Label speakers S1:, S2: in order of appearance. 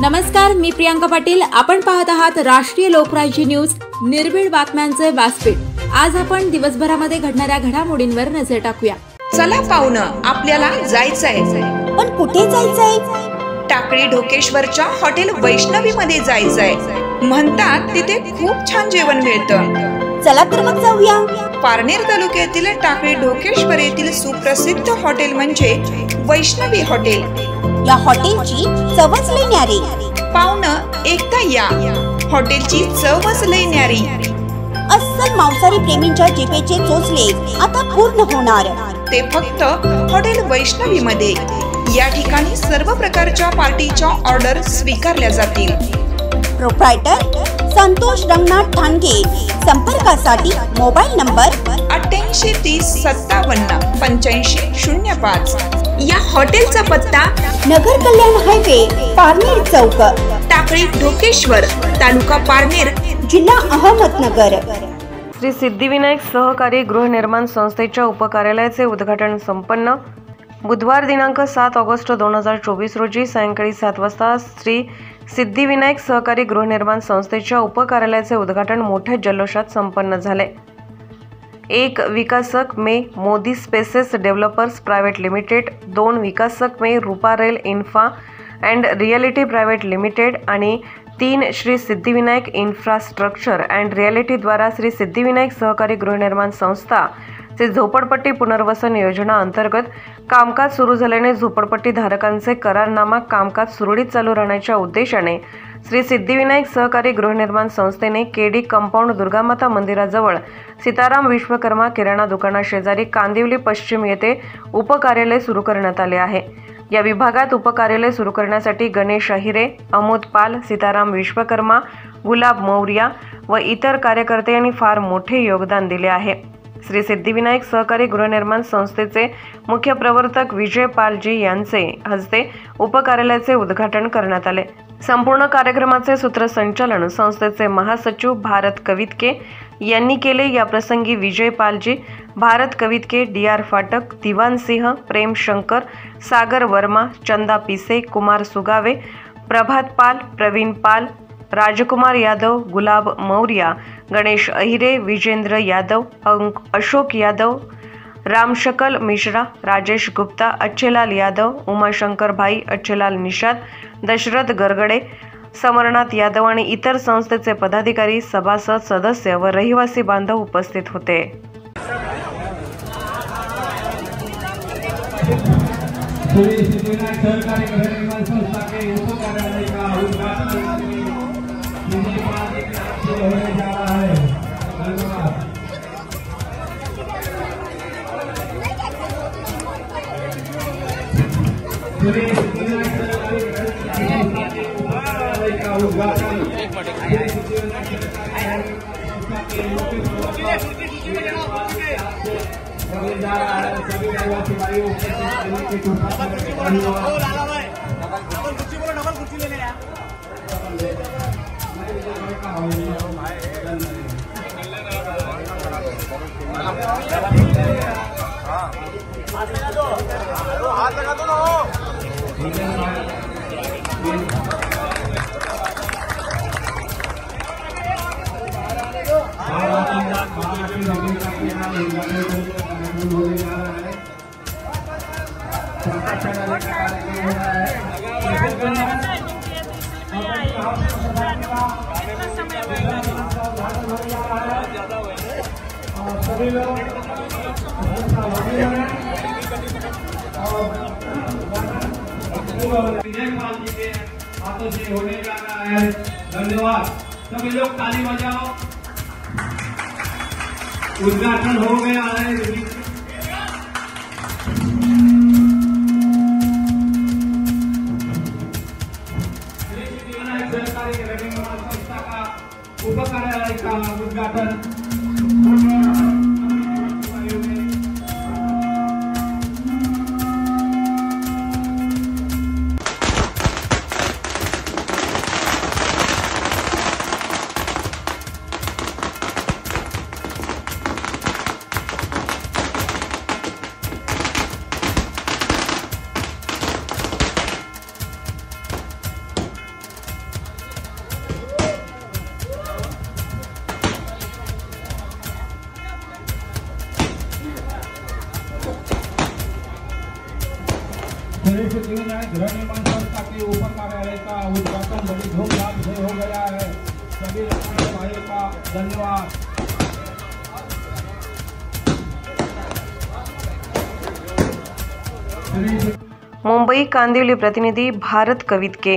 S1: नमस्कार, मी प्रियांका पाटील। आपण पाहत आहात राष्ट्रीय लोकराज्य न्यूज, निर्भीड बातम्यांचे व्यासपीठ। आज आपण दिवसभरामध्ये घडणाऱ्या घडामोडींवर नजर टाकूया।
S2: चला पाहुणं, आपल्याला जायचंय।
S3: पण कुठे जायचंय?
S2: टाकळी ढोकेश्वरच्या हॉटेल वैष्णवी मध्ये जायचंय। म्हणतात तिथे खूप छान जेवण मिळतं।
S3: चला तर मग जाऊया।
S2: पारनेर तालुक्यातील टाकळी ढोकेश्वर येथील सुप्रसिद्ध हॉटेल म्हणजे वैष्णवी हॉटेल।
S3: या हॉटेलची चवच लई न्यारी।
S2: पाहुणं, एकदा या, हॉटेलची चवच लई न्यारी।
S3: अस्सल मांसाहारी प्रेमींच्या जिभेचे चोचले आता पूर्ण होणार,
S2: ते फक्त हॉटेल वैष्णवी मध्ये। या ठिकाणी सर्व प्रकारच्या पार्टीच्या ऑर्डर स्वीकारल्या जातील।
S3: प्रोप्रायटर संतोष रंगनाथ ठाणगे। संपर्कासाठी मोबाईल नंबर
S2: 88 30 57 85 05। या हॉटेलचा पत्ता
S3: नगर कल्याण हायवे, पारनेर चौक,
S2: टाकळी ढोकेश्वर, तालुका पारनेर,
S3: जिल्हा अहमदनगर।
S4: श्री सिद्धिविनायक सहकारी गृहनिर्माण संस्थेच्या उपकार्यालयाचे उद्घाटन संपन्न। बुधवार दिनांक 7 ऑगस्ट 2024 रोजी सायंकाळी 7 वाजता श्री सिद्धिविनायक सहकारी गृहनिर्माण संस्थेच्या उपकार्यालयाचे उद्घाटन मोठ्या जल्लोषात संपन्न झाले। 1 विकासक में Modi spaces developers private limited, 2 विकासक में Rupa rail infra and realty private limited आणि 3 Shri Siddhivinayak infrastructure and realty द्वारा श्री सिद्धिविनायक सहकारी गृहनिर्माण संस्था चे झोपडपट्टी पुनर्वसन योजना अंतर्गत कामकाज सुरू झाल्याने झोपडपट्टी धारकांचे करारनामा कामकाज सुरळीत चालू राहण्याच्या उद्देशाने श्री सिद्धिविनायक सहकारी गृहनिर्माण संस्थेने केडी कंपाऊंड दुर्गामाता मंदिराजवळ सीताराम विश्वकर्मा किराणा दुकानाशेजारी कांदिवली पश्चिम येथे उपकार्यालय सुरू करण्यात आले आहे। या विभागात उपकार्यालय सुरू करण्यासाठी गणेश अहिरे, अमोद पाल, सीताराम विश्वकर्मा, गुलाब मौर्या व इतर कार्यकर्त्यांनी फार मोठे योगदान दिले आहे। श्री सिद्धिविनायक सहकारी गृहनिर्माण संस्थेचे मुख्य प्रवर्तक विजय पालजी यांचे हस्ते उपकार्यालयाचे उद्घाटन करण्यात आले। संपूर्ण कार्यक्रमाचे सूत्रसंचालन संस्थेचे महासचिव भारत कवितके यांनी केले। या प्रसंगी विजय पालजी, भारत कवितके, DR फाटक, दिवान सिंह, प्रेम शंकर, सागर वर्मा, चंदा पिसे, कुमार सुगावे, प्रभात पाल, प्रवीण पाल, राजकुमार यादव, गुलाब मौर्या, गणेश अहिरे, विजेंद्र यादव, अशोक यादव, रामशकल मिश्रा, राजेश गुप्ता, अच्छेलाल यादव, उमाशंकर भाई, अच्छेलाल निषाद, दशरथ गरगडे, समरनाथ यादव आणि इतर संस्थेचे पदाधिकारी, सभासद, सदस्य व रहिवासी बांधव उपस्थित होते।
S5: हाथों से होने जा रहा है। धन्यवाद। सभी लोग ताली बजाओ। उद्घाटन हो गया है। सिद्धिविनायक सहकारी गृहनिर्माण संस्था का उपकार्यालय का उद्घाटन सिद्धिविनायक गृह निर्माण संस्था के ऊपर कार्यालय का उद्घाटन बड़ी धूमधाम से हो गया है। सभी लोगों भाइयों का धन्यवाद।
S4: मुंबई कांदिवली प्रतिनिधी भारत कवितके।